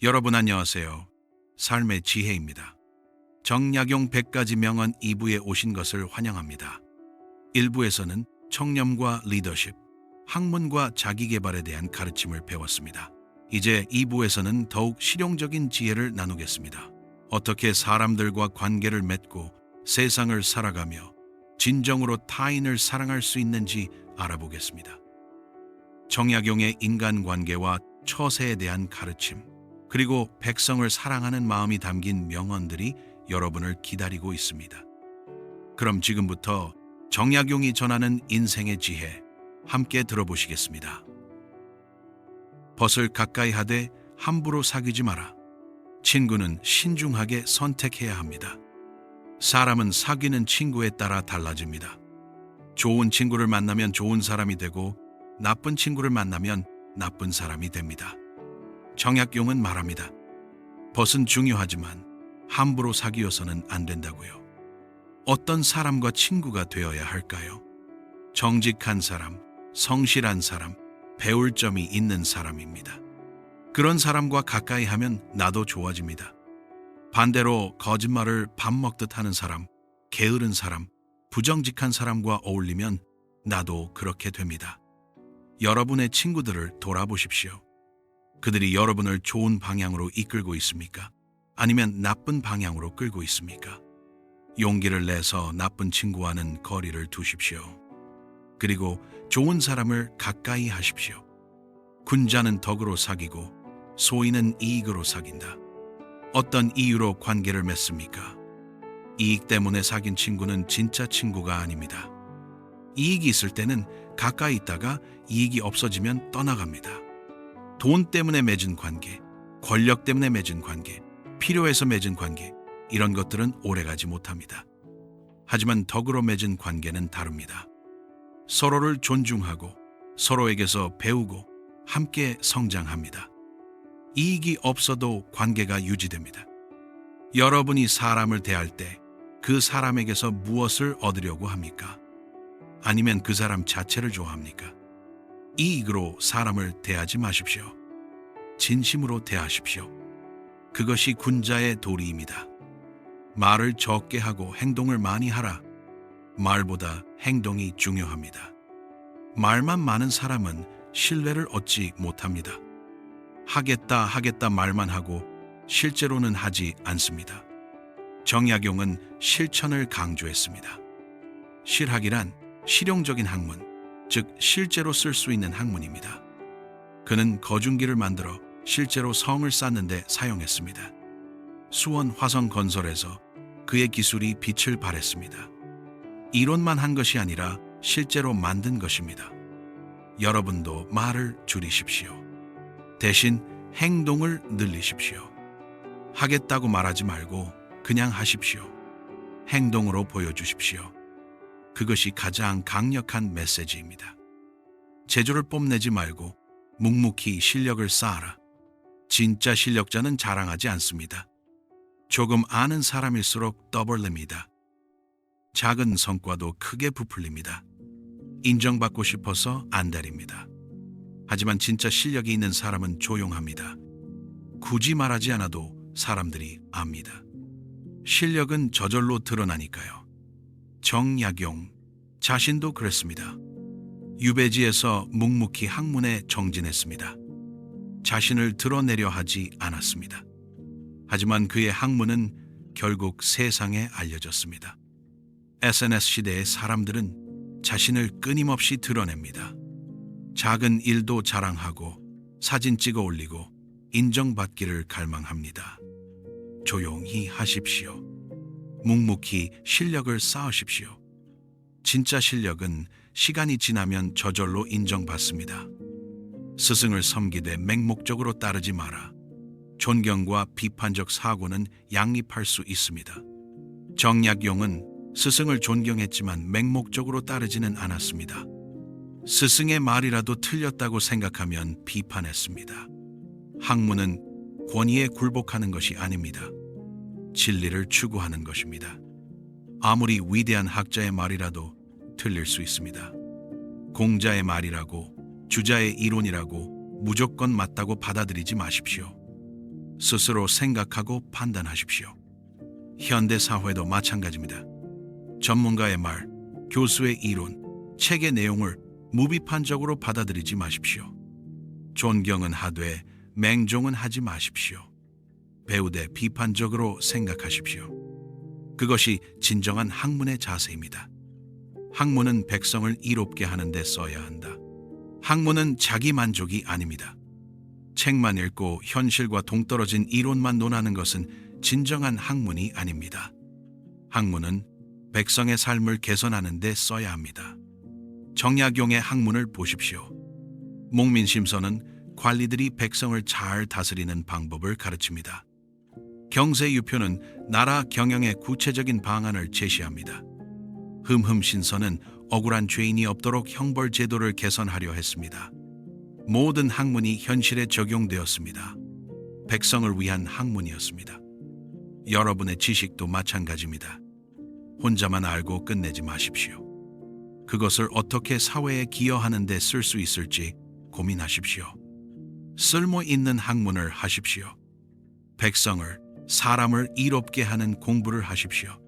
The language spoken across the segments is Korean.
여러분 안녕하세요. 삶의 지혜입니다. 정약용 100가지 명언 2부에 오신 것을 환영합니다. 1부에서는 청렴과 리더십, 학문과 자기계발에 대한 가르침을 배웠습니다. 이제 2부에서는 더욱 실용적인 지혜를 나누겠습니다. 어떻게 사람들과 관계를 맺고 세상을 살아가며 진정으로 타인을 사랑할 수 있는지 알아보겠습니다. 정약용의 인간관계와 처세에 대한 가르침, 그리고 백성을 사랑하는 마음이 담긴 명언들이 여러분을 기다리고 있습니다. 그럼 지금부터 정약용이 전하는 인생의 지혜 함께 들어보시겠습니다. 벗을 가까이 하되 함부로 사귀지 마라. 친구는 신중하게 선택해야 합니다. 사람은 사귀는 친구에 따라 달라집니다. 좋은 친구를 만나면 좋은 사람이 되고 나쁜 친구를 만나면 나쁜 사람이 됩니다. 정약용은 말합니다. 벗은 중요하지만 함부로 사귀어서는 안 된다고요. 어떤 사람과 친구가 되어야 할까요? 정직한 사람, 성실한 사람, 배울 점이 있는 사람입니다. 그런 사람과 가까이 하면 나도 좋아집니다. 반대로 거짓말을 밥 먹듯 하는 사람, 게으른 사람, 부정직한 사람과 어울리면 나도 그렇게 됩니다. 여러분의 친구들을 돌아보십시오. 그들이 여러분을 좋은 방향으로 이끌고 있습니까? 아니면 나쁜 방향으로 끌고 있습니까? 용기를 내서 나쁜 친구와는 거리를 두십시오. 그리고 좋은 사람을 가까이 하십시오. 군자는 덕으로 사귀고 소인은 이익으로 사귄다. 어떤 이유로 관계를 맺습니까? 이익 때문에 사귄 친구는 진짜 친구가 아닙니다. 이익이 있을 때는 가까이 있다가 이익이 없어지면 떠나갑니다. 돈 때문에 맺은 관계, 권력 때문에 맺은 관계, 필요해서 맺은 관계, 이런 것들은 오래가지 못합니다. 하지만 덕으로 맺은 관계는 다릅니다. 서로를 존중하고 서로에게서 배우고 함께 성장합니다. 이익이 없어도 관계가 유지됩니다. 여러분이 사람을 대할 때 그 사람에게서 무엇을 얻으려고 합니까? 아니면 그 사람 자체를 좋아합니까? 이익으로 사람을 대하지 마십시오. 진심으로 대하십시오. 그것이 군자의 도리입니다. 말을 적게 하고 행동을 많이 하라. 말보다 행동이 중요합니다. 말만 많은 사람은 신뢰를 얻지 못합니다. 하겠다 말만 하고 실제로는 하지 않습니다. 정약용은 실천을 강조했습니다. 실학이란 실용적인 학문, 즉 실제로 쓸 수 있는 학문입니다. 그는 거중기를 만들어 실제로 성을 쌓는 데 사용했습니다. 수원 화성 건설에서 그의 기술이 빛을 발했습니다. 이론만 한 것이 아니라 실제로 만든 것입니다. 여러분도 말을 줄이십시오. 대신 행동을 늘리십시오. 하겠다고 말하지 말고 그냥 하십시오. 행동으로 보여주십시오. 그것이 가장 강력한 메시지입니다. 재주를 뽐내지 말고 묵묵히 실력을 쌓아라. 진짜 실력자는 자랑하지 않습니다. 조금 아는 사람일수록 떠벌립니다. 작은 성과도 크게 부풀립니다. 인정받고 싶어서 안달입니다. 하지만 진짜 실력이 있는 사람은 조용합니다. 굳이 말하지 않아도 사람들이 압니다. 실력은 저절로 드러나니까요. 정약용 자신도 그랬습니다. 유배지에서 묵묵히 학문에 정진했습니다. 자신을 드러내려 하지 않았습니다. 하지만 그의 학문은 결국 세상에 알려졌습니다. SNS 시대의 사람들은 자신을 끊임없이 드러냅니다. 작은 일도 자랑하고 사진 찍어 올리고 인정받기를 갈망합니다. 조용히 하십시오. 묵묵히 실력을 쌓으십시오. 진짜 실력은 시간이 지나면 저절로 인정받습니다. 스승을 섬기되 맹목적으로 따르지 마라. 존경과 비판적 사고는 양립할 수 있습니다. 정약용은 스승을 존경했지만 맹목적으로 따르지는 않았습니다. 스승의 말이라도 틀렸다고 생각하면 비판했습니다. 학문은 권위에 굴복하는 것이 아닙니다. 진리를 추구하는 것입니다. 아무리 위대한 학자의 말이라도 틀릴 수 있습니다. 공자의 말이라고, 주자의 이론이라고 무조건 맞다고 받아들이지 마십시오. 스스로 생각하고 판단하십시오. 현대 사회도 마찬가지입니다. 전문가의 말, 교수의 이론, 책의 내용을 무비판적으로 받아들이지 마십시오. 존경은 하되 맹종은 하지 마십시오. 배우되 비판적으로 생각하십시오. 그것이 진정한 학문의 자세입니다. 학문은 백성을 이롭게 하는 데 써야 한다. 학문은 자기 만족이 아닙니다. 책만 읽고 현실과 동떨어진 이론만 논하는 것은 진정한 학문이 아닙니다. 학문은 백성의 삶을 개선하는 데 써야 합니다. 정약용의 학문을 보십시오. 목민심서는 관리들이 백성을 잘 다스리는 방법을 가르칩니다. 경세유표는 나라 경영의 구체적인 방안을 제시합니다. 흠흠신서는 억울한 죄인이 없도록 형벌 제도를 개선하려 했습니다. 모든 학문이 현실에 적용되었습니다. 백성을 위한 학문이었습니다. 여러분의 지식도 마찬가지입니다. 혼자만 알고 끝내지 마십시오. 그것을 어떻게 사회에 기여하는 데 쓸 수 있을지 고민하십시오. 쓸모 있는 학문을 하십시오. 백성을, 사람을 이롭게 하는 공부를 하십시오.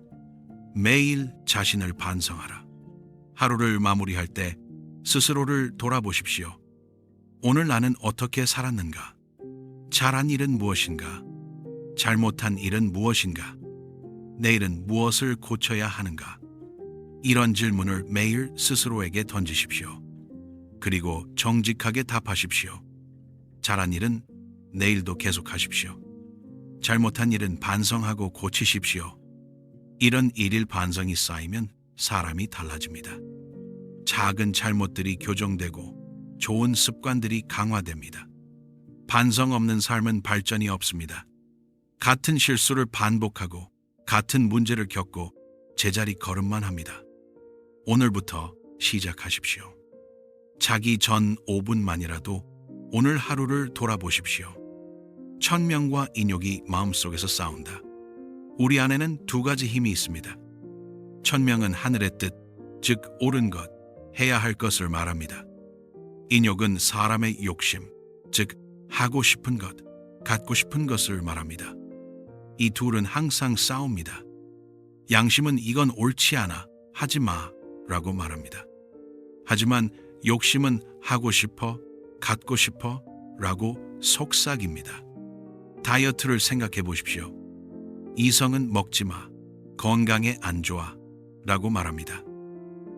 매일 자신을 반성하라. 하루를 마무리할 때 스스로를 돌아보십시오. 오늘 나는 어떻게 살았는가? 잘한 일은 무엇인가? 잘못한 일은 무엇인가? 내일은 무엇을 고쳐야 하는가? 이런 질문을 매일 스스로에게 던지십시오. 그리고 정직하게 답하십시오. 잘한 일은 내일도 계속하십시오. 잘못한 일은 반성하고 고치십시오. 이런 일일 반성이 쌓이면 사람이 달라집니다. 작은 잘못들이 교정되고 좋은 습관들이 강화됩니다. 반성 없는 삶은 발전이 없습니다. 같은 실수를 반복하고 같은 문제를 겪고 제자리 걸음만 합니다. 오늘부터 시작하십시오. 자기 전 5분만이라도 오늘 하루를 돌아보십시오. 천명과 인욕이 마음속에서 싸운다. 우리 안에는 두 가지 힘이 있습니다. 천명은 하늘의 뜻, 즉 옳은 것, 해야 할 것을 말합니다. 인욕은 사람의 욕심, 즉 하고 싶은 것, 갖고 싶은 것을 말합니다. 이 둘은 항상 싸웁니다. 양심은 이건 옳지 않아, 하지 마 라고 말합니다. 하지만 욕심은 하고 싶어, 갖고 싶어 라고 속삭입니다. 다이어트를 생각해 보십시오. 이성은 먹지 마, 건강에 안 좋아 라고 말합니다.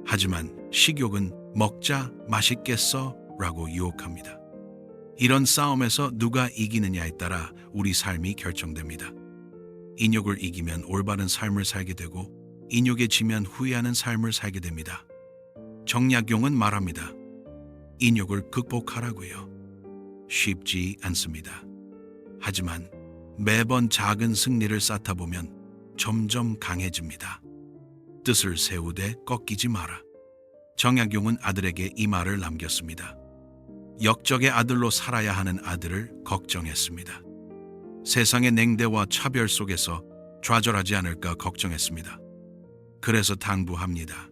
하지만 식욕은 먹자, 맛있겠어 라고 유혹합니다. 이런 싸움에서 누가 이기느냐에 따라 우리 삶이 결정됩니다. 인욕을 이기면 올바른 삶을 살게 되고 인욕에 지면 후회하는 삶을 살게 됩니다. 정약용은 말합니다. 인욕을 극복하라고요. 쉽지 않습니다. 하지만 매번 작은 승리를 쌓다 보면 점점 강해집니다. 뜻을 세우되 꺾이지 마라. 정약용은 아들에게 이 말을 남겼습니다. 역적의 아들로 살아야 하는 아들을 걱정했습니다. 세상의 냉대와 차별 속에서 좌절하지 않을까 걱정했습니다. 그래서 당부합니다.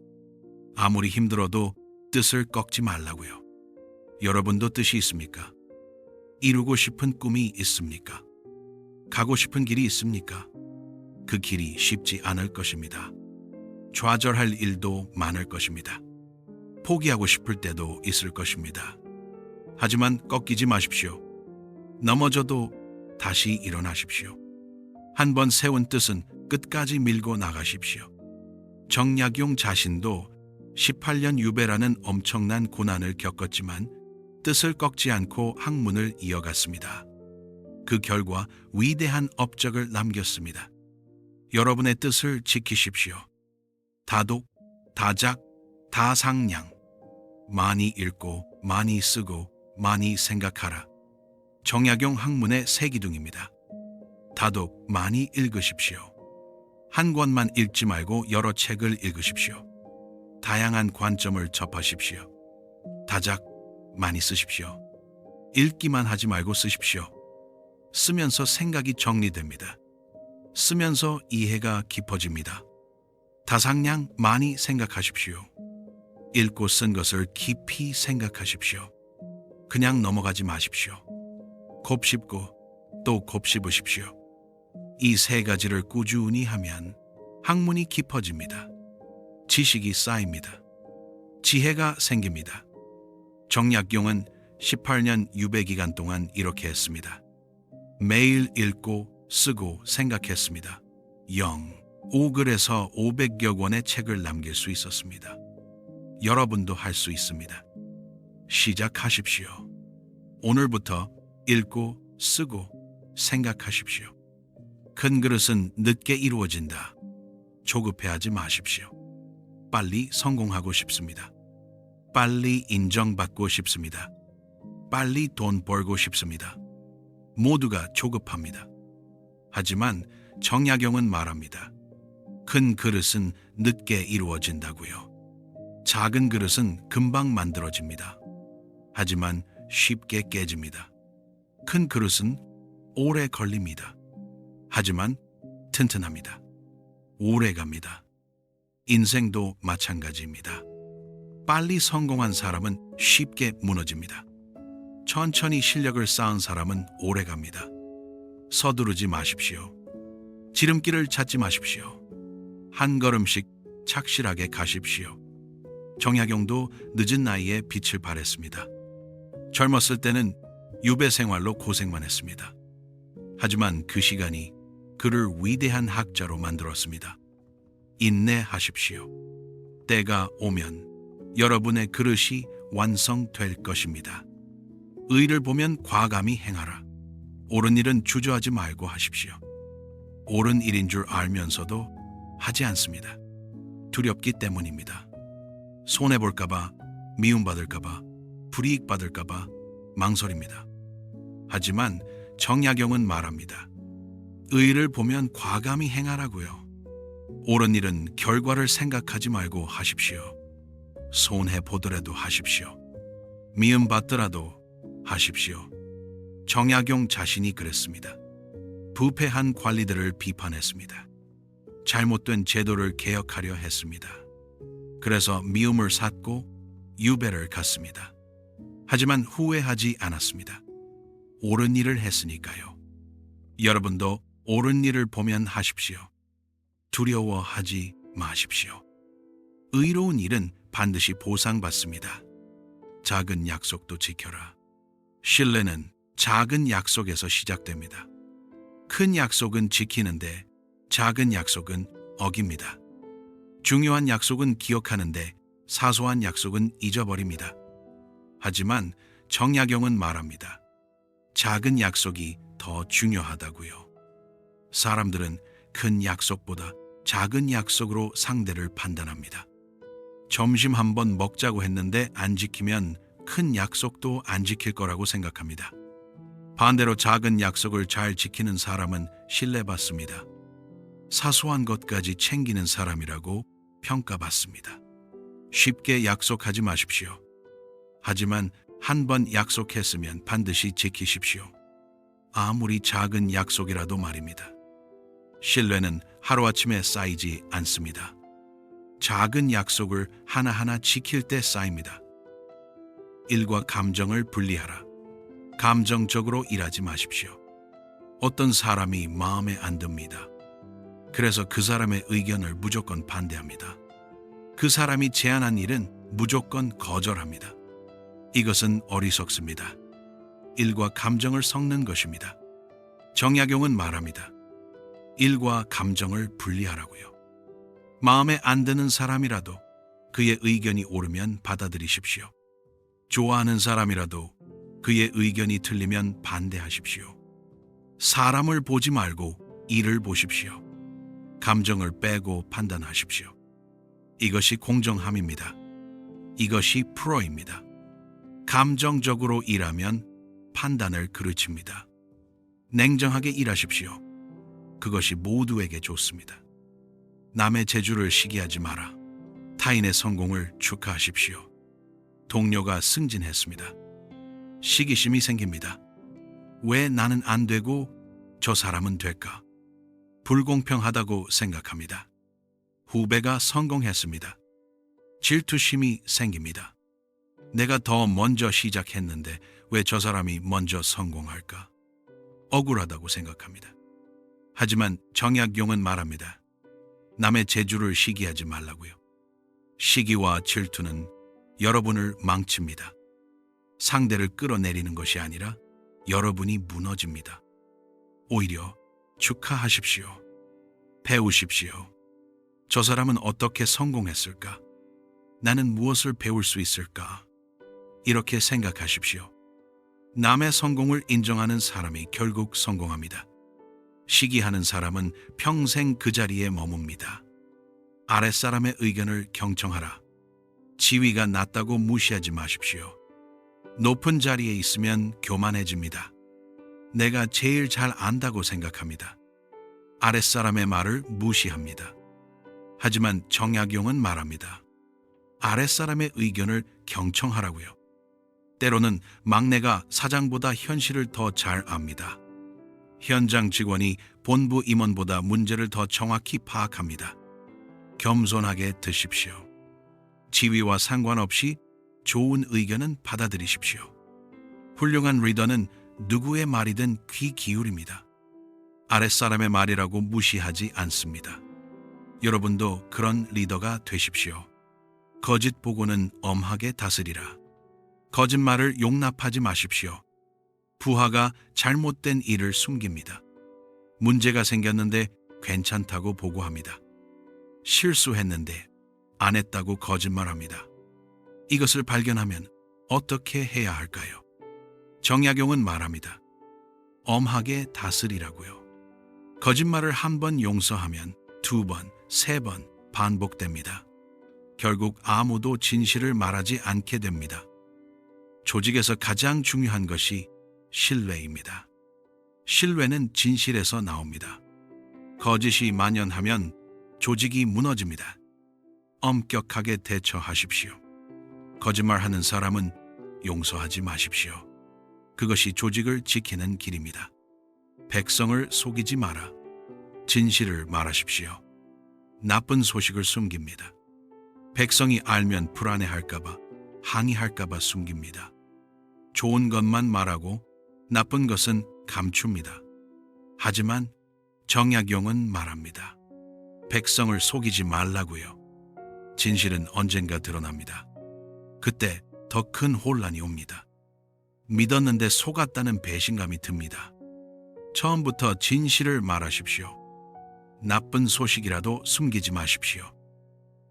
아무리 힘들어도 뜻을 꺾지 말라고요. 여러분도 뜻이 있습니까? 이루고 싶은 꿈이 있습니까? 가고 싶은 길이 있습니까? 그 길이 쉽지 않을 것입니다. 좌절할 일도 많을 것입니다. 포기하고 싶을 때도 있을 것입니다. 하지만 꺾이지 마십시오. 넘어져도 다시 일어나십시오. 한번 세운 뜻은 끝까지 밀고 나가십시오. 정약용 자신도 18년 유배라는 엄청난 고난을 겪었지만 뜻을 꺾지 않고 학문을 이어갔습니다. 그 결과 위대한 업적을 남겼습니다. 여러분의 뜻을 지키십시오. 다독, 다작, 다상량. 많이 읽고 많이 쓰고 많이 생각하라. 정약용 학문의 세 기둥입니다. 다독, 많이 읽으십시오. 한 권만 읽지 말고 여러 책을 읽으십시오. 다양한 관점을 접하십시오. 다작, 많이 쓰십시오. 읽기만 하지 말고 쓰십시오. 쓰면서 생각이 정리됩니다. 쓰면서 이해가 깊어집니다. 다상량, 많이 생각하십시오. 읽고 쓴 것을 깊이 생각하십시오. 그냥 넘어가지 마십시오. 곱씹고 또 곱씹으십시오. 이 세 가지를 꾸준히 하면 학문이 깊어집니다. 지식이 쌓입니다. 지혜가 생깁니다. 정약용은 18년 유배 기간 동안 이렇게 했습니다. 매일 읽고 쓰고 생각했습니다. 5글에서 500여 권의 책을 남길 수 있었습니다. 여러분도 할 수 있습니다. 시작하십시오. 오늘부터 읽고 쓰고 생각하십시오. 큰 그릇은 늦게 이루어진다. 조급해하지 마십시오. 빨리 성공하고 싶습니다. 빨리 인정받고 싶습니다. 빨리 돈 벌고 싶습니다. 모두가 조급합니다. 하지만 정약용은 말합니다. 큰 그릇은 늦게 이루어진다고요. 작은 그릇은 금방 만들어집니다. 하지만 쉽게 깨집니다. 큰 그릇은 오래 걸립니다. 하지만 튼튼합니다. 오래 갑니다. 인생도 마찬가지입니다. 빨리 성공한 사람은 쉽게 무너집니다. 천천히 실력을 쌓은 사람은 오래 갑니다. 서두르지 마십시오. 지름길을 찾지 마십시오. 한 걸음씩 착실하게 가십시오. 정약용도 늦은 나이에 빛을 발했습니다. 젊었을 때는 유배 생활로 고생만 했습니다. 하지만 그 시간이 그를 위대한 학자로 만들었습니다. 인내하십시오. 때가 오면 여러분의 그릇이 완성될 것입니다. 의를 보면 과감히 행하라. 옳은 일은 주저하지 말고 하십시오. 옳은 일인 줄 알면서도 하지 않습니다. 두렵기 때문입니다. 손해볼까봐, 미움받을까봐, 불이익받을까봐 망설입니다. 하지만 정약용은 말합니다. 의를 보면 과감히 행하라고요. 옳은 일은 결과를 생각하지 말고 하십시오. 손해보더라도 하십시오. 미움받더라도 하십시오. 정약용 자신이 그랬습니다. 부패한 관리들을 비판했습니다. 잘못된 제도를 개혁하려 했습니다. 그래서 미움을 샀고 유배를 갔습니다. 하지만 후회하지 않았습니다. 옳은 일을 했으니까요. 여러분도 옳은 일을 보면 하십시오. 두려워하지 마십시오. 의로운 일은 반드시 보상받습니다. 작은 약속도 지켜라. 신뢰는 작은 약속에서 시작됩니다. 큰 약속은 지키는데 작은 약속은 어깁니다. 중요한 약속은 기억하는데 사소한 약속은 잊어버립니다. 하지만 정약용은 말합니다. 작은 약속이 더 중요하다고요. 사람들은 큰 약속보다 작은 약속으로 상대를 판단합니다. 점심 한번 먹자고 했는데 안 지키면 큰 약속도 안 지킬 거라고 생각합니다. 반대로 작은 약속을 잘 지키는 사람은 신뢰받습니다. 사소한 것까지 챙기는 사람이라고 평가받습니다. 쉽게 약속하지 마십시오. 하지만 한 번 약속했으면 반드시 지키십시오. 아무리 작은 약속이라도 말입니다. 신뢰는 하루아침에 쌓이지 않습니다. 작은 약속을 하나하나 지킬 때 쌓입니다. 일과 감정을 분리하라. 감정적으로 일하지 마십시오. 어떤 사람이 마음에 안 듭니다. 그래서 그 사람의 의견을 무조건 반대합니다. 그 사람이 제안한 일은 무조건 거절합니다. 이것은 어리석습니다. 일과 감정을 섞는 것입니다. 정약용은 말합니다. 일과 감정을 분리하라고요. 마음에 안 드는 사람이라도 그의 의견이 옳으면 받아들이십시오. 좋아하는 사람이라도 그의 의견이 틀리면 반대하십시오. 사람을 보지 말고 일을 보십시오. 감정을 빼고 판단하십시오. 이것이 공정함입니다. 이것이 프로입니다. 감정적으로 일하면 판단을 그르칩니다. 냉정하게 일하십시오. 그것이 모두에게 좋습니다. 남의 재주를 시기하지 마라. 타인의 성공을 축하하십시오. 동료가 승진했습니다. 시기심이 생깁니다. 왜 나는 안 되고 저 사람은 될까? 불공평하다고 생각합니다. 후배가 성공했습니다. 질투심이 생깁니다. 내가 더 먼저 시작했는데 왜 저 사람이 먼저 성공할까? 억울하다고 생각합니다. 하지만 정약용은 말합니다. 남의 재주를 시기하지 말라고요. 시기와 질투는 여러분을 망칩니다. 상대를 끌어내리는 것이 아니라 여러분이 무너집니다. 오히려 축하하십시오. 배우십시오. 저 사람은 어떻게 성공했을까? 나는 무엇을 배울 수 있을까? 이렇게 생각하십시오. 남의 성공을 인정하는 사람이 결국 성공합니다. 시기하는 사람은 평생 그 자리에 머뭅니다. 아랫사람의 의견을 경청하라. 지위가 낮다고 무시하지 마십시오. 높은 자리에 있으면 교만해집니다. 내가 제일 잘 안다고 생각합니다. 아랫사람의 말을 무시합니다. 하지만 정약용은 말합니다. 아랫사람의 의견을 경청하라고요. 때로는 막내가 사장보다 현실을 더 잘 압니다. 현장 직원이 본부 임원보다 문제를 더 정확히 파악합니다. 겸손하게 드십시오. 지위와 상관없이 좋은 의견은 받아들이십시오. 훌륭한 리더는 누구의 말이든 귀 기울입니다. 아랫사람의 말이라고 무시하지 않습니다. 여러분도 그런 리더가 되십시오. 거짓 보고는 엄하게 다스리라. 거짓말을 용납하지 마십시오. 부하가 잘못된 일을 숨깁니다. 문제가 생겼는데 괜찮다고 보고합니다. 실수했는데 안 했다고 거짓말합니다. 이것을 발견하면 어떻게 해야 할까요? 정약용은 말합니다. 엄하게 다스리라고요. 거짓말을 한 번 용서하면 2번, 3번 반복됩니다. 결국 아무도 진실을 말하지 않게 됩니다. 조직에서 가장 중요한 것이 신뢰입니다. 신뢰는 진실에서 나옵니다. 거짓이 만연하면 조직이 무너집니다. 엄격하게 대처하십시오. 거짓말하는 사람은 용서하지 마십시오. 그것이 조직을 지키는 길입니다. 백성을 속이지 마라. 진실을 말하십시오. 나쁜 소식을 숨깁니다. 백성이 알면 불안해할까봐, 항의할까봐 숨깁니다. 좋은 것만 말하고 나쁜 것은 감춥니다. 하지만 정약용은 말합니다. 백성을 속이지 말라고요. 진실은 언젠가 드러납니다. 그때 더 큰 혼란이 옵니다. 믿었는데 속았다는 배신감이 듭니다. 처음부터 진실을 말하십시오. 나쁜 소식이라도 숨기지 마십시오.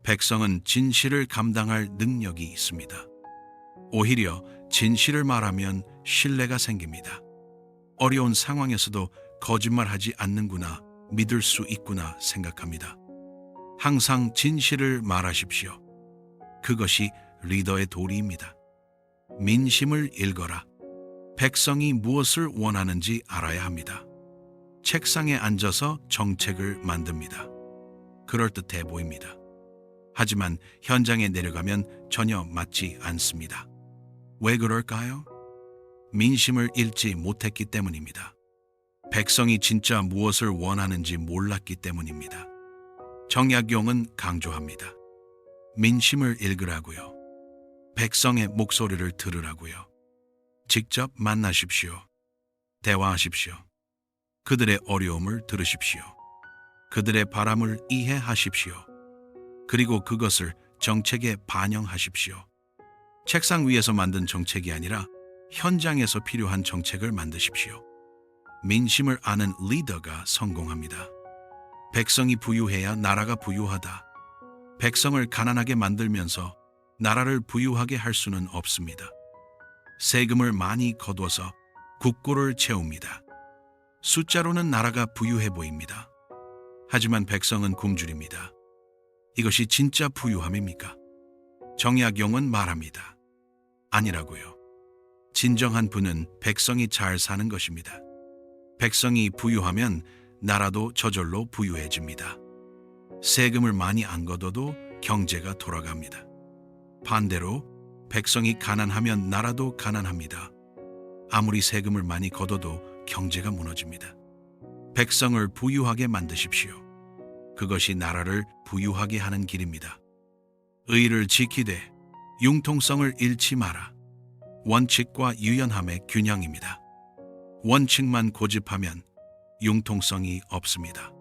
백성은 진실을 감당할 능력이 있습니다. 오히려 진실을 말하면 신뢰가 생깁니다. 어려운 상황에서도 거짓말하지 않는구나, 믿을 수 있구나 생각합니다. 항상 진실을 말하십시오. 그것이 리더의 도리입니다. 민심을 읽어라. 백성이 무엇을 원하는지 알아야 합니다. 책상에 앉아서 정책을 만듭니다. 그럴듯해 보입니다. 하지만 현장에 내려가면 전혀 맞지 않습니다. 왜 그럴까요? 민심을 읽지 못했기 때문입니다. 백성이 진짜 무엇을 원하는지 몰랐기 때문입니다. 정약용은 강조합니다. 민심을 읽으라고요. 백성의 목소리를 들으라고요. 직접 만나십시오. 대화하십시오. 그들의 어려움을 들으십시오. 그들의 바람을 이해하십시오. 그리고 그것을 정책에 반영하십시오. 책상 위에서 만든 정책이 아니라 현장에서 필요한 정책을 만드십시오. 민심을 아는 리더가 성공합니다. 백성이 부유해야 나라가 부유하다. 백성을 가난하게 만들면서 나라를 부유하게 할 수는 없습니다. 세금을 많이 거둬서 국고를 채웁니다. 숫자로는 나라가 부유해 보입니다. 하지만 백성은 굶주립니다. 이것이 진짜 부유함입니까? 정약용은 말합니다. 아니라고요. 진정한 부는 백성이 잘 사는 것입니다. 백성이 부유하면 나라도 저절로 부유해집니다. 세금을 많이 안 걷어도 경제가 돌아갑니다. 반대로 백성이 가난하면 나라도 가난합니다. 아무리 세금을 많이 걷어도 경제가 무너집니다. 백성을 부유하게 만드십시오. 그것이 나라를 부유하게 하는 길입니다. 의를 지키되 융통성을 잃지 마라. 원칙과 유연함의 균형입니다. 원칙만 고집하면 융통성이 없습니다.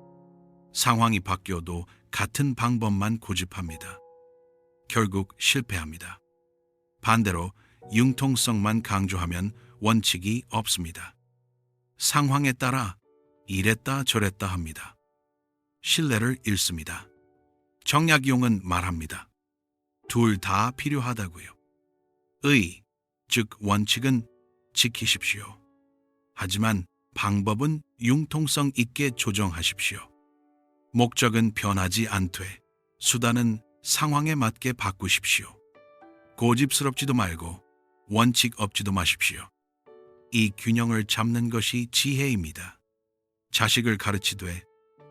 상황이 바뀌어도 같은 방법만 고집합니다. 결국 실패합니다. 반대로 융통성만 강조하면 원칙이 없습니다. 상황에 따라 이랬다 저랬다 합니다. 신뢰를 잃습니다. 정약용은 말합니다. 둘 다 필요하다고요. 즉 원칙은 지키십시오. 하지만 방법은 융통성 있게 조정하십시오. 목적은 변하지 않되 수단은 상황에 맞게 바꾸십시오. 고집스럽지도 말고 원칙 없지도 마십시오. 이 균형을 잡는 것이 지혜입니다. 자식을 가르치되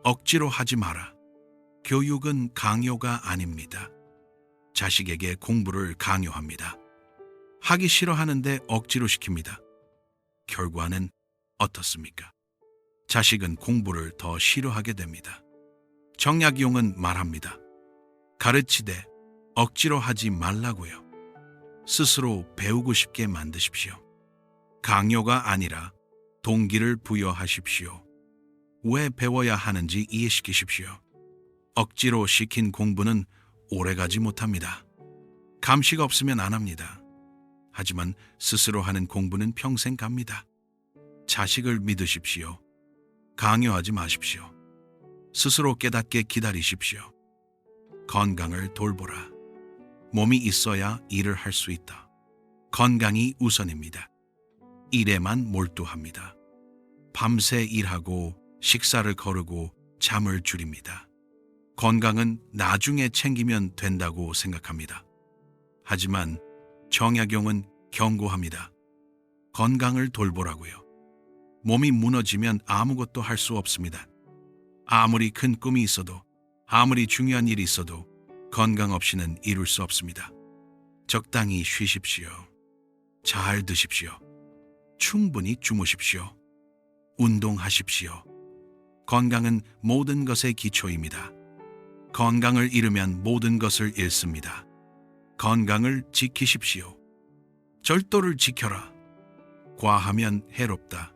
억지로 하지 마라. 교육은 강요가 아닙니다. 자식에게 공부를 강요합니다. 하기 싫어하는데 억지로 시킵니다. 결과는 어떻습니까? 자식은 공부를 더 싫어하게 됩니다. 정약용은 말합니다. 가르치되 억지로 하지 말라고요. 스스로 배우고 싶게 만드십시오. 강요가 아니라 동기를 부여하십시오. 왜 배워야 하는지 이해시키십시오. 억지로 시킨 공부는 오래가지 못합니다. 감시가 없으면 안 합니다. 하지만 스스로 하는 공부는 평생 갑니다. 자식을 믿으십시오. 강요하지 마십시오. 스스로 깨닫게 기다리십시오. 건강을 돌보라. 몸이 있어야 일을 할 수 있다. 건강이 우선입니다. 일에만 몰두합니다. 밤새 일하고 식사를 거르고 잠을 줄입니다. 건강은 나중에 챙기면 된다고 생각합니다. 하지만 정약용은 경고합니다. 건강을 돌보라고요. 몸이 무너지면 아무것도 할 수 없습니다. 아무리 큰 꿈이 있어도, 아무리 중요한 일이 있어도 건강 없이는 이룰 수 없습니다. 적당히 쉬십시오. 잘 드십시오. 충분히 주무십시오. 운동하십시오. 건강은 모든 것의 기초입니다. 건강을 잃으면 모든 것을 잃습니다. 건강을 지키십시오. 절도를 지켜라. 과하면 해롭다.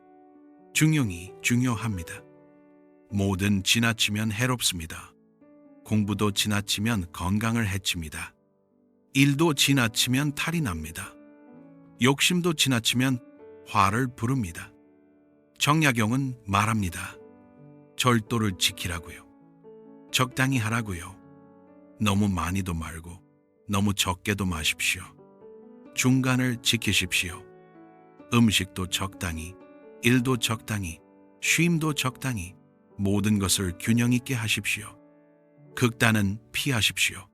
중용이 중요합니다. 뭐든 지나치면 해롭습니다. 공부도 지나치면 건강을 해칩니다. 일도 지나치면 탈이 납니다. 욕심도 지나치면 화를 부릅니다. 정약용은 말합니다. 절도를 지키라고요. 적당히 하라고요. 너무 많이도 말고 너무 적게도 마십시오. 중간을 지키십시오. 음식도 적당히, 일도 적당히, 쉼도 적당히, 모든 것을 균형 있게 하십시오. 극단은 피하십시오.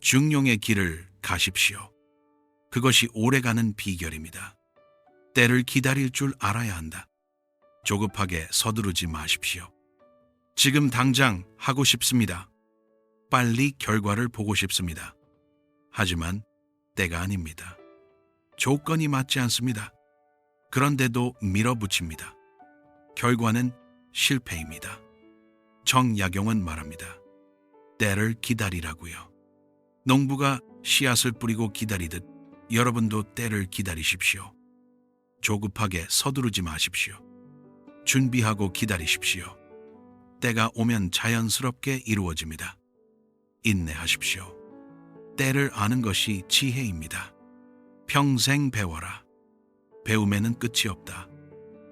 중용의 길을 가십시오. 그것이 오래가는 비결입니다. 때를 기다릴 줄 알아야 한다. 조급하게 서두르지 마십시오. 지금 당장 하고 싶습니다. 빨리 결과를 보고 싶습니다. 하지만 때가 아닙니다. 조건이 맞지 않습니다. 그런데도 밀어붙입니다. 결과는 실패입니다. 정약용은 말합니다. 때를 기다리라고요. 농부가 씨앗을 뿌리고 기다리듯 여러분도 때를 기다리십시오. 조급하게 서두르지 마십시오. 준비하고 기다리십시오. 때가 오면 자연스럽게 이루어집니다. 인내하십시오. 때를 아는 것이 지혜입니다. 평생 배워라. 배움에는 끝이 없다.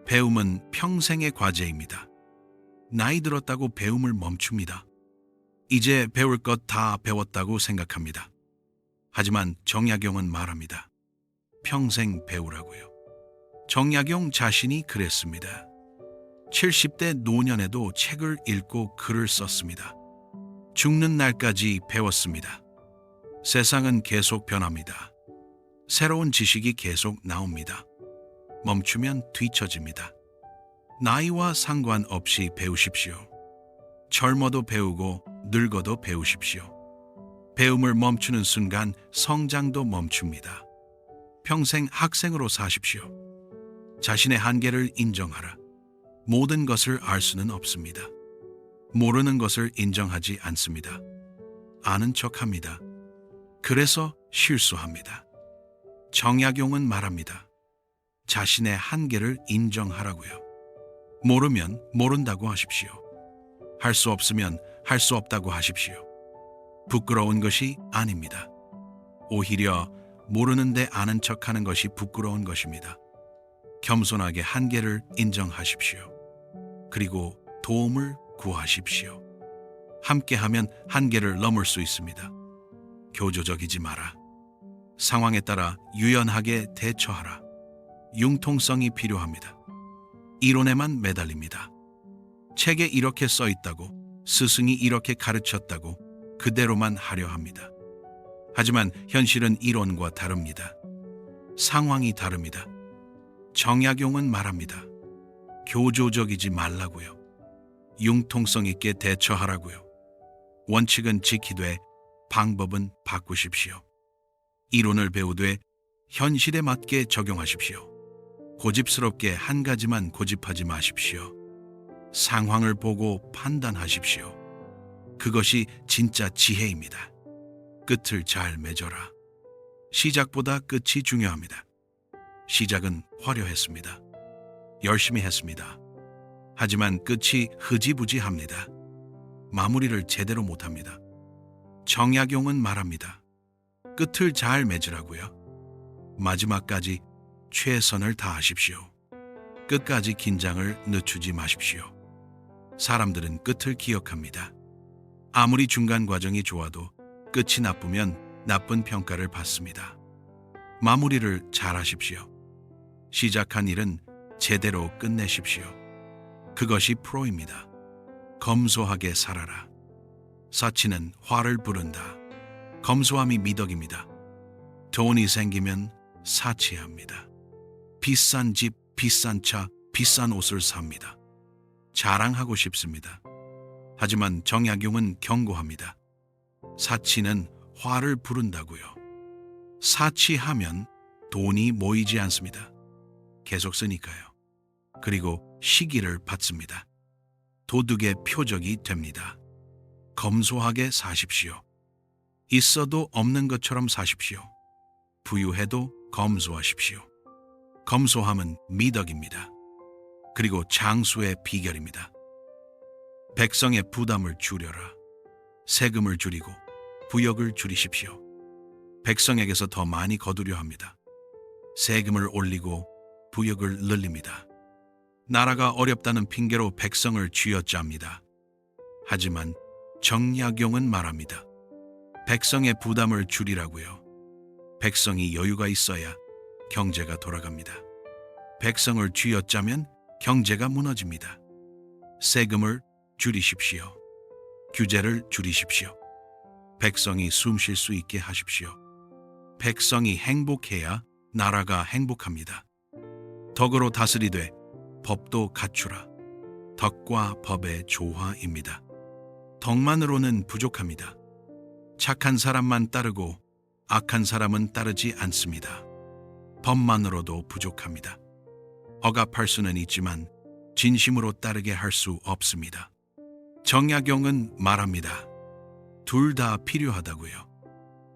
배움은 평생의 과제입니다. 나이 들었다고 배움을 멈춥니다. 이제 배울 것 다 배웠다고 생각합니다. 하지만 정약용은 말합니다. 평생 배우라고요. 정약용 자신이 그랬습니다. 70대 노년에도 책을 읽고 글을 썼습니다. 죽는 날까지 배웠습니다. 세상은 계속 변합니다. 새로운 지식이 계속 나옵니다. 멈추면 뒤처집니다. 나이와 상관없이 배우십시오. 젊어도 배우고 늙어도 배우십시오. 배움을 멈추는 순간 성장도 멈춥니다. 평생 학생으로 사십시오. 자신의 한계를 인정하라. 모든 것을 알 수는 없습니다. 모르는 것을 인정하지 않습니다. 아는 척합니다. 그래서 실수합니다. 정약용은 말합니다. 자신의 한계를 인정하라고요. 모르면 모른다고 하십시오. 할 수 없으면 할 수 없다고 하십시오. 부끄러운 것이 아닙니다. 오히려 모르는데 아는 척하는 것이 부끄러운 것입니다. 겸손하게 한계를 인정하십시오. 그리고 도움을 구하십시오. 함께하면 한계를 넘을 수 있습니다. 교조적이지 마라. 상황에 따라 유연하게 대처하라. 융통성이 필요합니다. 이론에만 매달립니다. 책에 이렇게 써 있다고, 스승이 이렇게 가르쳤다고 그대로만 하려 합니다. 하지만 현실은 이론과 다릅니다. 상황이 다릅니다. 정약용은 말합니다. 교조적이지 말라고요. 융통성 있게 대처하라고요. 원칙은 지키되 방법은 바꾸십시오. 이론을 배우되 현실에 맞게 적용하십시오. 고집스럽게 한 가지만 고집하지 마십시오. 상황을 보고 판단하십시오. 그것이 진짜 지혜입니다. 끝을 잘 맺어라. 시작보다 끝이 중요합니다. 시작은 화려했습니다. 열심히 했습니다. 하지만 끝이 흐지부지합니다. 마무리를 제대로 못합니다. 정약용은 말합니다. 끝을 잘 맺으라고요. 마지막까지 최선을 다하십시오. 끝까지 긴장을 늦추지 마십시오. 사람들은 끝을 기억합니다. 아무리 중간 과정이 좋아도 끝이 나쁘면 나쁜 평가를 받습니다. 마무리를 잘 하십시오. 시작한 일은 제대로 끝내십시오. 그것이 프로입니다. 검소하게 살아라. 사치는 화를 부른다. 검소함이 미덕입니다. 돈이 생기면 사치합니다. 비싼 집, 비싼 차, 비싼 옷을 삽니다. 자랑하고 싶습니다. 하지만 정약용은 경고합니다. 사치는 화를 부른다고요. 사치하면 돈이 모이지 않습니다. 계속 쓰니까요. 그리고 시기를 받습니다. 도둑의 표적이 됩니다. 검소하게 사십시오. 있어도 없는 것처럼 사십시오. 부유해도 검소하십시오. 검소함은 미덕입니다. 그리고 장수의 비결입니다. 백성의 부담을 줄여라. 세금을 줄이고 부역을 줄이십시오. 백성에게서 더 많이 거두려 합니다. 세금을 올리고 부역을 늘립니다. 나라가 어렵다는 핑계로 백성을 쥐어짭니다. 하지만 정약용은 말합니다. 백성의 부담을 줄이라고요. 백성이 여유가 있어야 경제가 돌아갑니다. 백성을 쥐어짜면 경제가 무너집니다. 세금을 줄이십시오. 규제를 줄이십시오. 백성이 숨 쉴 수 있게 하십시오. 백성이 행복해야 나라가 행복합니다. 덕으로 다스리되 법도 갖추라. 덕과 법의 조화입니다. 덕만으로는 부족합니다. 착한 사람만 따르고 악한 사람은 따르지 않습니다. 법만으로도 부족합니다. 억압할 수는 있지만 진심으로 따르게 할 수 없습니다. 정약용은 말합니다. 둘 다 필요하다고요.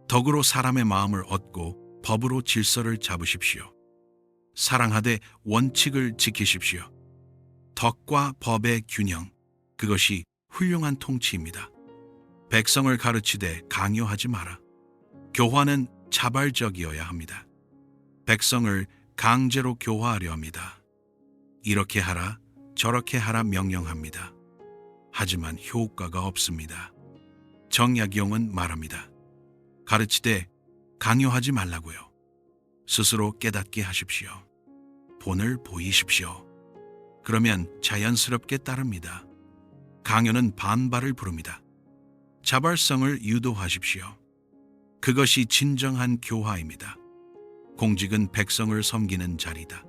덕으로 사람의 마음을 얻고 법으로 질서를 잡으십시오. 사랑하되 원칙을 지키십시오. 덕과 법의 균형, 그것이 훌륭한 통치입니다. 백성을 가르치되 강요하지 마라. 교화는 자발적이어야 합니다. 백성을 강제로 교화하려 합니다. 이렇게 하라, 저렇게 하라 명령합니다. 하지만 효과가 없습니다. 정약용은 말합니다. 가르치되 강요하지 말라고요. 스스로 깨닫게 하십시오. 본을 보이십시오. 그러면 자연스럽게 따릅니다. 강요는 반발을 부릅니다. 자발성을 유도하십시오. 그것이 진정한 교화입니다. 공직은 백성을 섬기는 자리다.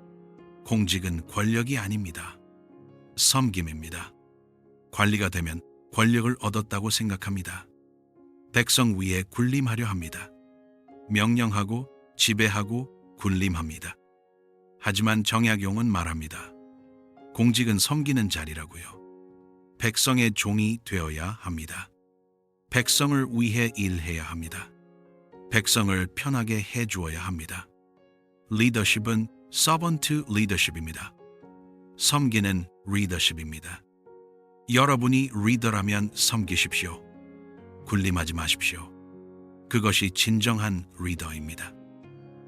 공직은 권력이 아닙니다. 섬김입니다. 관리가 되면 권력을 얻었다고 생각합니다. 백성 위에 군림하려 합니다. 명령하고 지배하고 군림합니다. 하지만 정약용은 말합니다. 공직은 섬기는 자리라고요. 백성의 종이 되어야 합니다. 백성을 위해 일해야 합니다. 백성을 편하게 해주어야 합니다. 리더십은 servant leadership입니다. 섬기는 리더십입니다. 여러분이 리더라면 섬기십시오. 군림하지 마십시오. 그것이 진정한 리더입니다.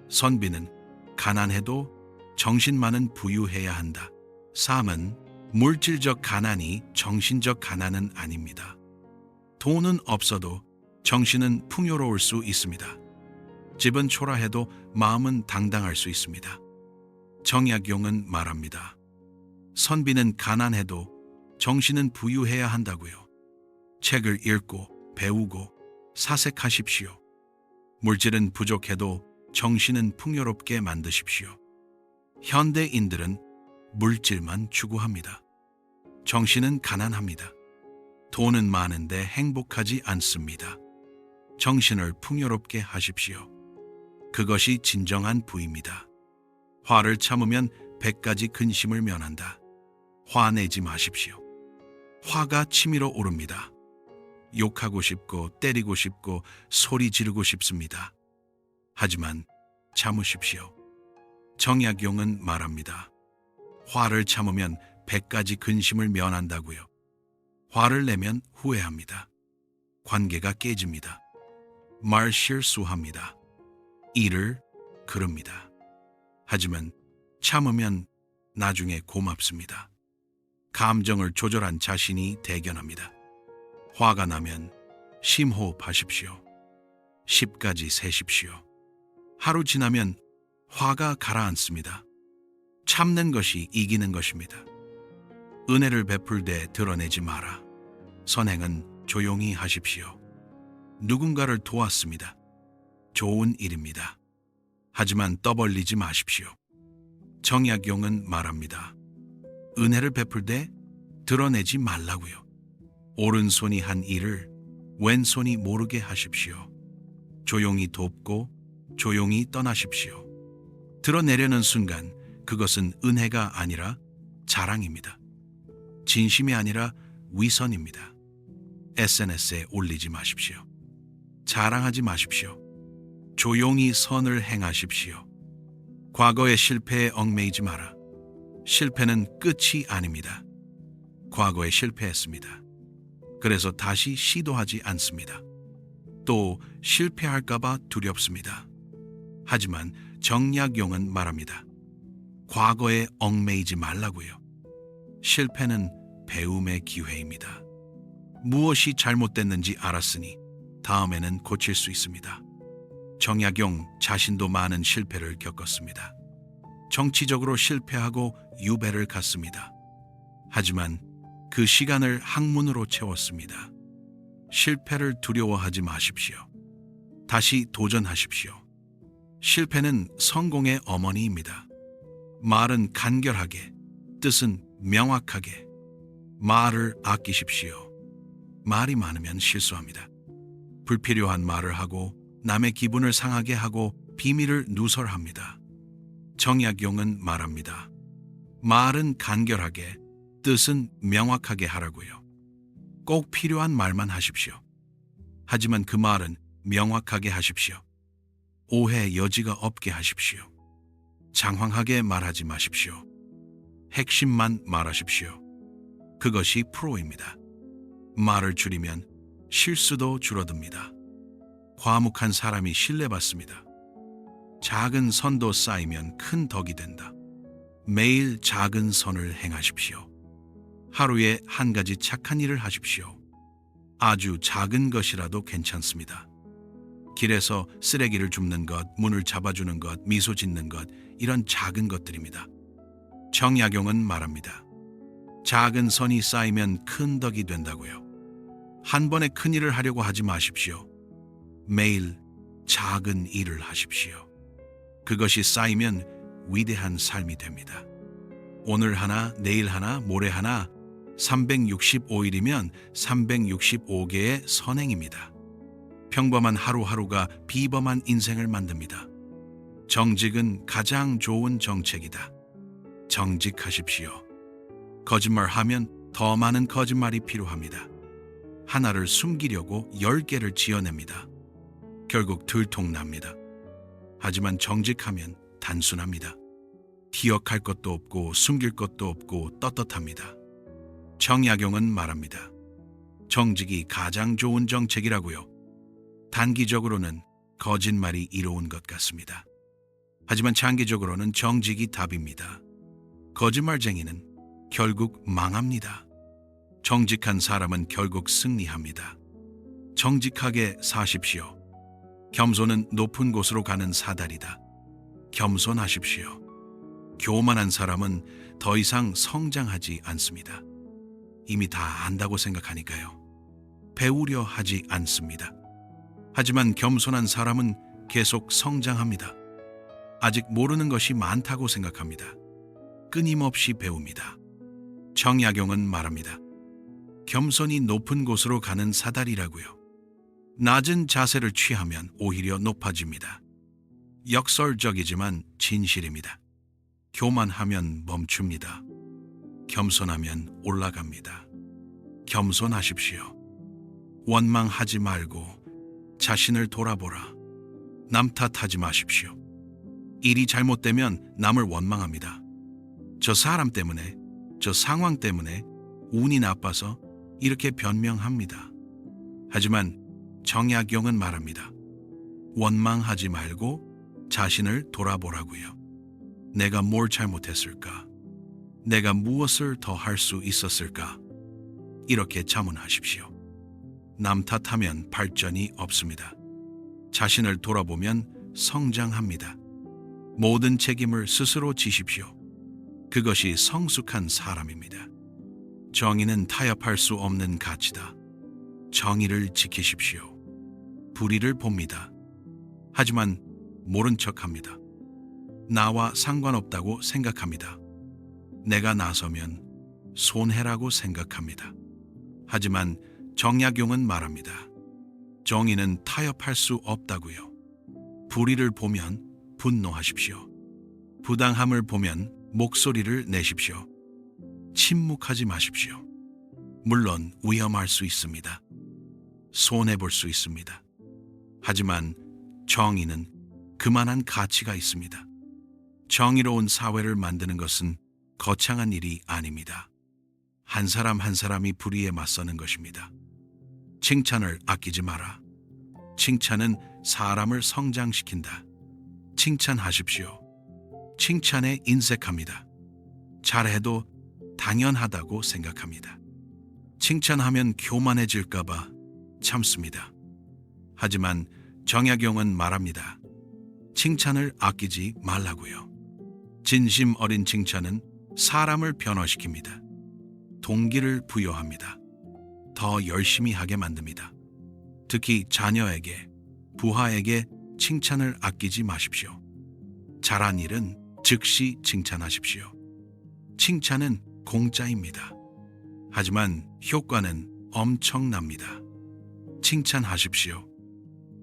선비는 가난해도 정신만은 부유해야 한다. 삶은 물질적 가난이 정신적 가난은 아닙니다. 돈은 없어도 정신은 풍요로울 수 있습니다. 집은 초라해도 마음은 당당할 수 있습니다. 정약용은 말합니다. 선비는 가난해도 정신은 부유해야 한다고요. 책을 읽고 배우고 사색하십시오. 물질은 부족해도 정신은 풍요롭게 만드십시오. 현대인들은 물질만 추구합니다. 정신은 가난합니다. 돈은 많은데 행복하지 않습니다. 정신을 풍요롭게 하십시오. 그것이 진정한 부입니다. 화를 참으면 100가지 근심을 면한다. 화내지 마십시오. 화가 치밀어 오릅니다. 욕하고 싶고 때리고 싶고 소리 지르고 싶습니다. 하지만 참으십시오. 정약용은 말합니다. 화를 참으면 100가지 근심을 면한다고요. 화를 내면 후회합니다. 관계가 깨집니다. 말 실수합니다. 일을 그릅니다. 하지만 참으면 나중에 고맙습니다. 감정을 조절한 자신이 대견합니다. 화가 나면 심호흡하십시오. 10가지 세십시오. 하루 지나면 화가 가라앉습니다. 참는 것이 이기는 것입니다. 은혜를 베풀 때 드러내지 마라. 선행은 조용히 하십시오. 누군가를 도왔습니다. 좋은 일입니다. 하지만 떠벌리지 마십시오. 정약용은 말합니다. 은혜를 베풀 때 드러내지 말라고요. 오른손이 한 일을 왼손이 모르게 하십시오. 조용히 돕고 조용히 떠나십시오. 드러내려는 순간 그것은 은혜가 아니라 자랑입니다. 진심이 아니라 위선입니다. SNS에 올리지 마십시오. 자랑하지 마십시오. 조용히 선을 행하십시오. 과거의 실패에 얽매이지 마라. 실패는 끝이 아닙니다. 과거에 실패했습니다. 그래서 다시 시도하지 않습니다. 또 실패할까봐 두렵습니다. 하지만 정약용은 말합니다. 과거에 얽매이지 말라고요. 실패는 배움의 기회입니다. 무엇이 잘못됐는지 알았으니 다음에는 고칠 수 있습니다. 정약용 자신도 많은 실패를 겪었습니다. 정치적으로 실패하고 유배를 갔습니다. 하지만 그 시간을 학문으로 채웠습니다. 실패를 두려워하지 마십시오. 다시 도전하십시오. 실패는 성공의 어머니입니다. 말은 간결하게, 뜻은 명확하게. 말을 아끼십시오. 말이 많으면 실수합니다. 불필요한 말을 하고 남의 기분을 상하게 하고 비밀을 누설합니다. 정약용은 말합니다. 말은 간결하게, 뜻은 명확하게 하라고요. 꼭 필요한 말만 하십시오. 하지만 그 말은 명확하게 하십시오. 오해 여지가 없게 하십시오. 장황하게 말하지 마십시오. 핵심만 말하십시오. 그것이 프로입니다. 말을 줄이면 실수도 줄어듭니다. 과묵한 사람이 신뢰받습니다. 작은 선도 쌓이면 큰 덕이 된다. 매일 작은 선을 행하십시오. 하루에 한 가지 착한 일을 하십시오. 아주 작은 것이라도 괜찮습니다. 길에서 쓰레기를 줍는 것, 문을 잡아주는 것, 미소 짓는 것, 이런 작은 것들입니다. 정약용은 말합니다. 작은 선이 쌓이면 큰 덕이 된다고요. 한 번에 큰 일을 하려고 하지 마십시오. 매일 작은 일을 하십시오. 그것이 쌓이면 위대한 삶이 됩니다. 오늘 하나, 내일 하나, 모레 하나, 365일이면 365개의 선행입니다. 평범한 하루하루가 비범한 인생을 만듭니다. 정직은 가장 좋은 정책이다. 정직하십시오. 거짓말하면 더 많은 거짓말이 필요합니다. 하나를 숨기려고 10개를 지어냅니다. 결국 들통납니다. 하지만 정직하면 단순합니다. 기억할 것도 없고 숨길 것도 없고 떳떳합니다. 정약용은 말합니다. 정직이 가장 좋은 정책이라고요. 단기적으로는 거짓말이 이로운 것 같습니다. 하지만 장기적으로는 정직이 답입니다. 거짓말쟁이는 결국 망합니다. 정직한 사람은 결국 승리합니다. 정직하게 사십시오. 겸손은 높은 곳으로 가는 사다리다. 겸손하십시오. 교만한 사람은 더 이상 성장하지 않습니다. 이미 다 안다고 생각하니까요. 배우려 하지 않습니다. 하지만 겸손한 사람은 계속 성장합니다. 아직 모르는 것이 많다고 생각합니다. 끊임없이 배웁니다. 정약용은 말합니다. 겸손이 높은 곳으로 가는 사다리라고요. 낮은 자세를 취하면 오히려 높아집니다. 역설적이지만 진실입니다. 교만하면 멈춥니다. 겸손하면 올라갑니다. 겸손하십시오. 원망하지 말고 자신을 돌아보라. 남 탓하지 마십시오. 일이 잘못되면 남을 원망합니다. 저 사람 때문에, 저 상황 때문에 운이 나빠서 이렇게 변명합니다. 하지만 정약용은 말합니다. 원망하지 말고 자신을 돌아보라고요. 내가 뭘 잘못했을까? 내가 무엇을 더 할 수 있었을까? 이렇게 자문하십시오. 남 탓하면 발전이 없습니다. 자신을 돌아보면 성장합니다. 모든 책임을 스스로 지십시오. 그것이 성숙한 사람입니다. 정의는 타협할 수 없는 가치다. 정의를 지키십시오. 불의를 봅니다. 하지만 모른 척합니다. 나와 상관없다고 생각합니다. 내가 나서면 손해라고 생각합니다. 하지만 정약용은 말합니다. 정의는 타협할 수 없다고요. 불의를 보면 분노하십시오. 부당함을 보면 목소리를 내십시오. 침묵하지 마십시오. 물론 위험할 수 있습니다. 손해볼 수 있습니다. 하지만 정의는 그만한 가치가 있습니다. 정의로운 사회를 만드는 것은 거창한 일이 아닙니다. 한 사람 한 사람이 불의에 맞서는 것입니다. 칭찬을 아끼지 마라. 칭찬은 사람을 성장시킨다. 칭찬하십시오. 칭찬에 인색합니다. 잘해도 당연하다고 생각합니다. 칭찬하면 교만해질까봐 참습니다. 하지만 정약용은 말합니다. 칭찬을 아끼지 말라고요. 진심 어린 칭찬은 사람을 변화시킵니다. 동기를 부여합니다. 더 열심히 하게 만듭니다. 특히 자녀에게, 부하에게 칭찬을 아끼지 마십시오. 잘한 일은 즉시 칭찬하십시오. 칭찬은 공짜입니다. 하지만 효과는 엄청납니다. 칭찬하십시오.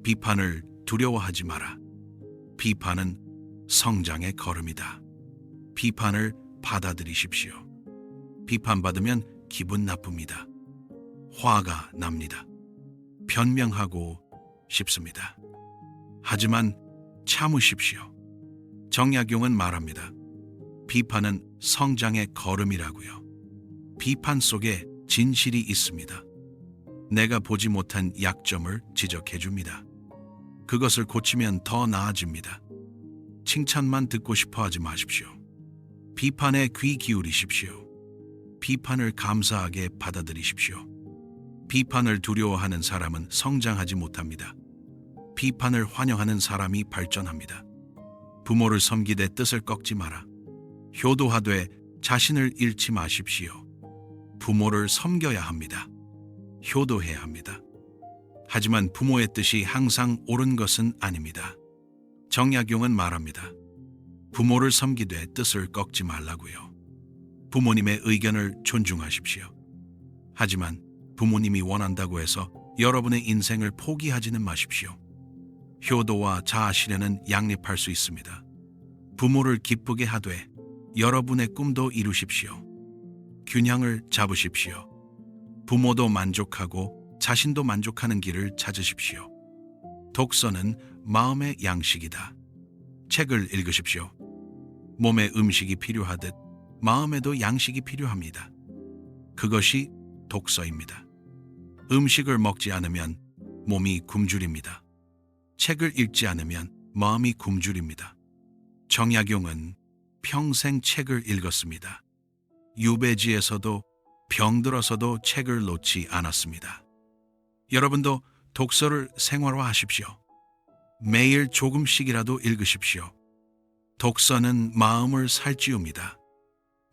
비판을 두려워하지 마라. 비판은 성장의 걸음이다. 비판을 받아들이십시오. 비판받으면 기분 나쁩니다. 화가 납니다. 변명하고 싶습니다. 하지만 참으십시오. 정약용은 말합니다. 비판은 성장의 걸음이라고요. 비판 속에 진실이 있습니다. 내가 보지 못한 약점을 지적해 줍니다. 그것을 고치면 더 나아집니다. 칭찬만 듣고 싶어 하지 마십시오. 비판에 귀 기울이십시오. 비판을 감사하게 받아들이십시오. 비판을 두려워하는 사람은 성장하지 못합니다. 비판을 환영하는 사람이 발전합니다. 부모를 섬기되 뜻을 꺾지 마라. 효도하되 자신을 잃지 마십시오. 부모를 섬겨야 합니다. 효도해야 합니다. 하지만 부모의 뜻이 항상 옳은 것은 아닙니다. 정약용은 말합니다. 부모를 섬기되 뜻을 꺾지 말라고요. 부모님의 의견을 존중하십시오. 하지만 부모님이 원한다고 해서 여러분의 인생을 포기하지는 마십시오. 효도와 자아 실현은 양립할 수 있습니다. 부모를 기쁘게 하되 여러분의 꿈도 이루십시오. 균형을 잡으십시오. 부모도 만족하고 자신도 만족하는 길을 찾으십시오. 독서는 마음의 양식이다. 책을 읽으십시오. 몸에 음식이 필요하듯 마음에도 양식이 필요합니다. 그것이 독서입니다. 음식을 먹지 않으면 몸이 굶주립니다. 책을 읽지 않으면 마음이 굶주립니다. 정약용은 평생 책을 읽었습니다. 유배지에서도 병들어서도 책을 놓지 않았습니다. 여러분도 독서를 생활화하십시오. 매일 조금씩이라도 읽으십시오. 독서는 마음을 살찌웁니다.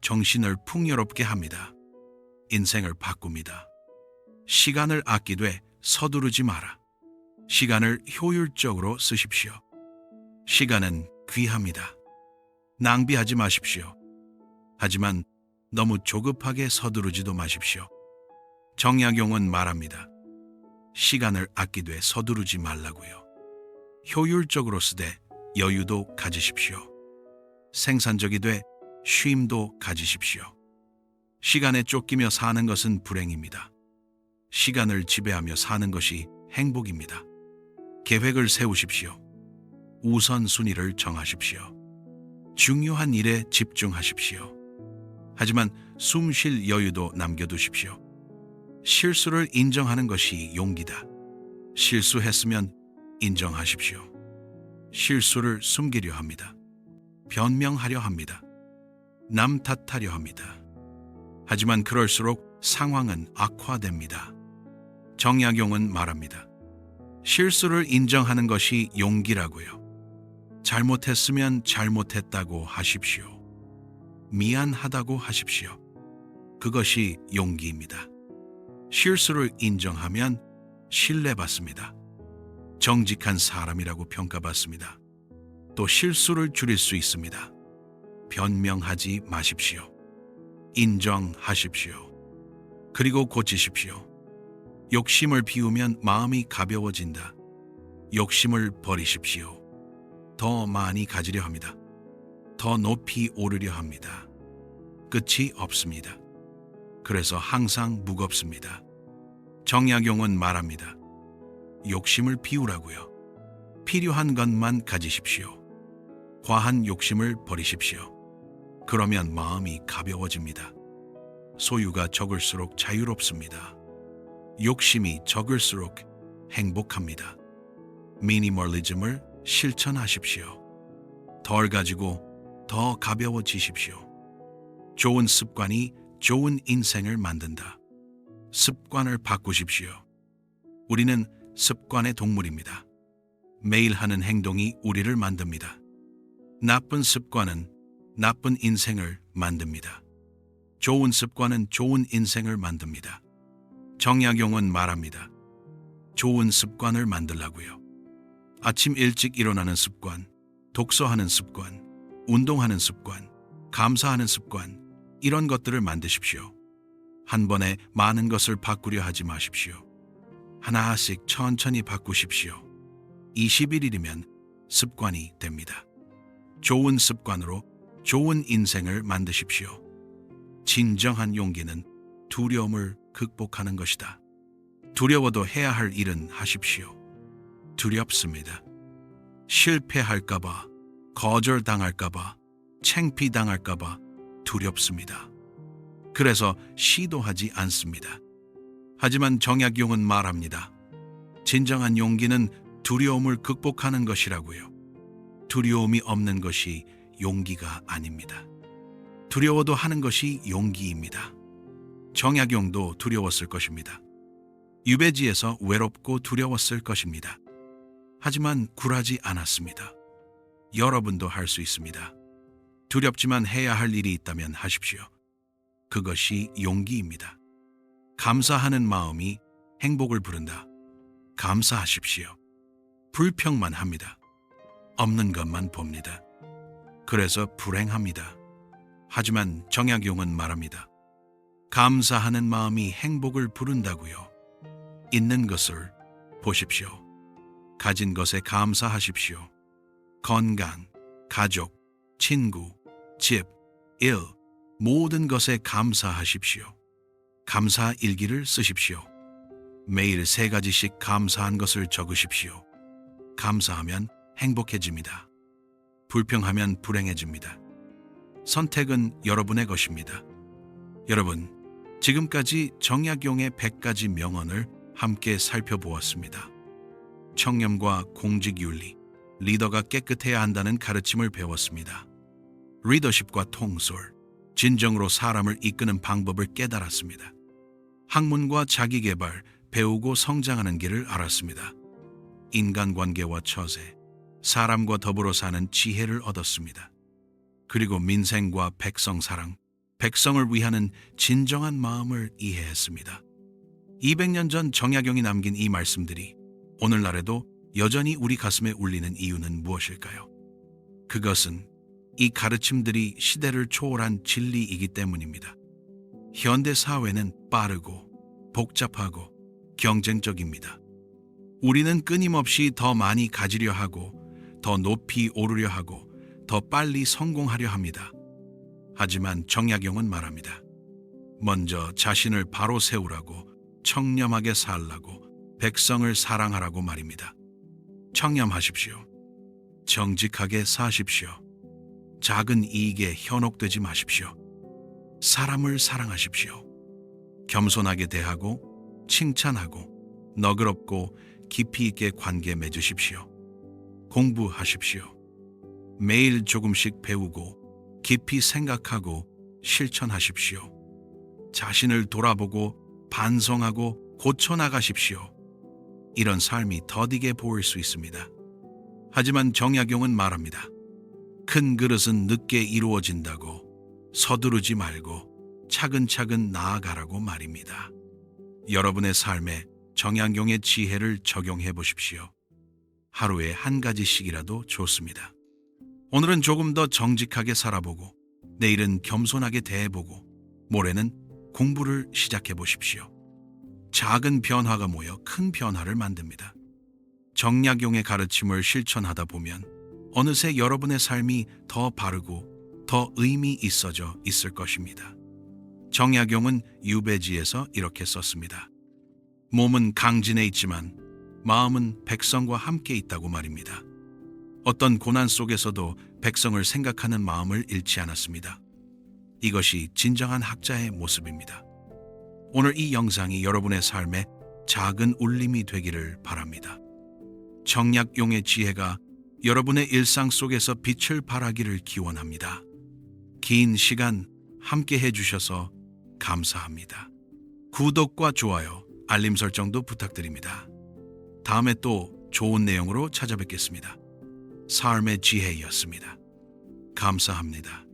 정신을 풍요롭게 합니다. 인생을 바꿉니다. 시간을 아끼되 서두르지 마라. 시간을 효율적으로 쓰십시오. 시간은 귀합니다. 낭비하지 마십시오. 하지만 너무 조급하게 서두르지도 마십시오. 정약용은 말합니다. 시간을 아끼되 서두르지 말라고요. 효율적으로 쓰되 여유도 가지십시오. 생산적이 돼 쉼도 가지십시오. 시간에 쫓기며 사는 것은 불행입니다. 시간을 지배하며 사는 것이 행복입니다. 계획을 세우십시오. 우선순위를 정하십시오. 중요한 일에 집중하십시오. 하지만 숨 쉴 여유도 남겨두십시오. 실수를 인정하는 것이 용기다. 실수했으면 인정하십시오. 실수를 숨기려 합니다. 변명하려 합니다. 남 탓하려 합니다. 하지만 그럴수록 상황은 악화됩니다. 정약용은 말합니다. 실수를 인정하는 것이 용기라고요. 잘못했으면 잘못했다고 하십시오. 미안하다고 하십시오. 그것이 용기입니다. 실수를 인정하면 신뢰받습니다. 정직한 사람이라고 평가받습니다. 또 실수를 줄일 수 있습니다. 변명하지 마십시오. 인정하십시오. 그리고 고치십시오. 욕심을 비우면 마음이 가벼워진다. 욕심을 버리십시오. 더 많이 가지려 합니다. 더 높이 오르려 합니다. 끝이 없습니다. 그래서 항상 무겁습니다. 정약용은 말합니다. 욕심을 비우라고요. 필요한 것만 가지십시오. 과한 욕심을 버리십시오. 그러면 마음이 가벼워집니다. 소유가 적을수록 자유롭습니다. 욕심이 적을수록 행복합니다. 미니멀리즘을 실천하십시오. 덜 가지고 더 가벼워지십시오. 좋은 습관이 좋은 인생을 만든다. 습관을 바꾸십시오. 우리는 습관의 동물입니다. 매일 하는 행동이 우리를 만듭니다. 나쁜 습관은 나쁜 인생을 만듭니다. 좋은 습관은 좋은 인생을 만듭니다. 정약용은 말합니다. 좋은 습관을 만들라고요. 아침 일찍 일어나는 습관, 독서하는 습관, 운동하는 습관, 감사하는 습관, 이런 것들을 만드십시오. 한 번에 많은 것을 바꾸려 하지 마십시오. 하나씩 천천히 바꾸십시오. 21일이면 습관이 됩니다. 좋은 습관으로 좋은 인생을 만드십시오. 진정한 용기는 두려움을 극복하는 것이다. 두려워도 해야 할 일은 하십시오. 두렵습니다. 실패할까봐, 거절당할까봐, 창피당할까봐 두렵습니다. 그래서 시도하지 않습니다. 하지만 정약용은 말합니다. 진정한 용기는 두려움을 극복하는 것이라고요. 두려움이 없는 것이 용기가 아닙니다. 두려워도 하는 것이 용기입니다. 정약용도 두려웠을 것입니다. 유배지에서 외롭고 두려웠을 것입니다. 하지만 굴하지 않았습니다. 여러분도 할 수 있습니다. 두렵지만 해야 할 일이 있다면 하십시오. 그것이 용기입니다. 감사하는 마음이 행복을 부른다. 감사하십시오. 불평만 합니다. 없는 것만 봅니다. 그래서 불행합니다. 하지만 정약용은 말합니다. 감사하는 마음이 행복을 부른다고요. 있는 것을 보십시오. 가진 것에 감사하십시오. 건강, 가족, 친구, 집, 일, 모든 것에 감사하십시오. 감사 일기를 쓰십시오. 매일 3가지씩 감사한 것을 적으십시오. 감사하면 행복해집니다. 불평하면 불행해집니다. 선택은 여러분의 것입니다. 여러분, 지금까지 정약용의 100가지 명언을 함께 살펴보았습니다. 청렴과 공직윤리, 리더가 깨끗해야 한다는 가르침을 배웠습니다. 리더십과 통솔, 진정으로 사람을 이끄는 방법을 깨달았습니다. 학문과 자기개발, 배우고 성장하는 길을 알았습니다. 인간관계와 처세, 사람과 더불어 사는 지혜를 얻었습니다. 그리고 민생과 백성 사랑, 백성을 위하는 진정한 마음을 이해했습니다. 200년 전 정약용이 남긴 이 말씀들이 오늘날에도 여전히 우리 가슴에 울리는 이유는 무엇일까요? 그것은 이 가르침들이 시대를 초월한 진리이기 때문입니다. 현대 사회는 빠르고 복잡하고 경쟁적입니다. 우리는 끊임없이 더 많이 가지려 하고, 더 높이 오르려 하고, 더 빨리 성공하려 합니다. 하지만 정약용은 말합니다. 먼저 자신을 바로 세우라고, 청렴하게 살라고, 백성을 사랑하라고 말입니다. 청렴하십시오. 정직하게 사십시오. 작은 이익에 현혹되지 마십시오. 사람을 사랑하십시오. 겸손하게 대하고, 칭찬하고, 너그럽고 깊이 있게 관계 맺으십시오. 공부하십시오. 매일 조금씩 배우고 깊이 생각하고 실천하십시오. 자신을 돌아보고 반성하고 고쳐나가십시오. 이런 삶이 더디게 보일 수 있습니다. 하지만 정약용은 말합니다. 큰 그릇은 늦게 이루어진다고, 서두르지 말고 차근차근 나아가라고 말입니다. 여러분의 삶에 정약용의 지혜를 적용해 보십시오. 하루에 한 가지씩이라도 좋습니다. 오늘은 조금 더 정직하게 살아보고, 내일은 겸손하게 대해보고, 모레는 공부를 시작해 보십시오. 작은 변화가 모여 큰 변화를 만듭니다. 정약용의 가르침을 실천하다 보면 어느새 여러분의 삶이 더 바르고 더 의미 있어져 있을 것입니다. 정약용은 유배지에서 이렇게 썼습니다. 몸은 강진에 있지만 마음은 백성과 함께 있다고 말입니다. 어떤 고난 속에서도 백성을 생각하는 마음을 잃지 않았습니다. 이것이 진정한 학자의 모습입니다. 오늘 이 영상이 여러분의 삶에 작은 울림이 되기를 바랍니다. 정약용의 지혜가 여러분의 일상 속에서 빛을 발하기를 기원합니다. 긴 시간 함께 해주셔서 감사합니다. 구독과 좋아요, 알림 설정도 부탁드립니다. 다음에 또 좋은 내용으로 찾아뵙겠습니다. 삶의 지혜였습니다. 감사합니다.